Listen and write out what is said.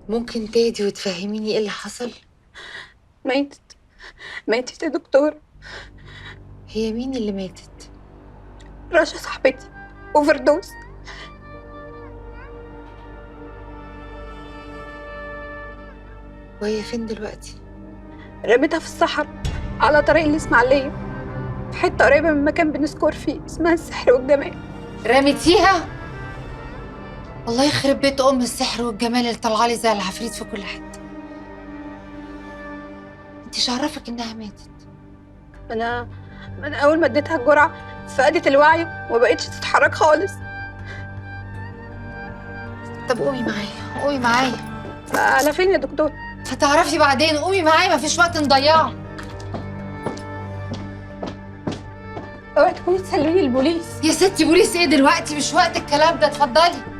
ممكن تهدي وتفهميني ايه اللي حصل؟ ماتت. ماتت يا دكتور. هي مين اللي ماتت؟ رشا صاحبتي وفردوس. وهي فين دلوقتي؟ رميتها في الصحراء على طريق الإسماعيلية، في حتة قريبة من مكان بنسكور فيه اسمها السحر والجمال. رميتيها؟ الله يخرب بيت ام السحر والجمال اللي طالعه لي زي العفريت في كل حته. انت شعرفك انها ماتت؟ أنا من أول ما اديتها الجرعة فقدت الوعي وما بقتش تتحرك خالص. طب قومي معايا، قومي معايا. على فين يا دكتور؟ هتعرفي بعدين، قومي معايا مفيش وقت نضيعه. اوعي تكوني تسلميني البوليس. يا ستي بوليس ايه دلوقتي؟ مش وقت الكلام ده، اتفضلي.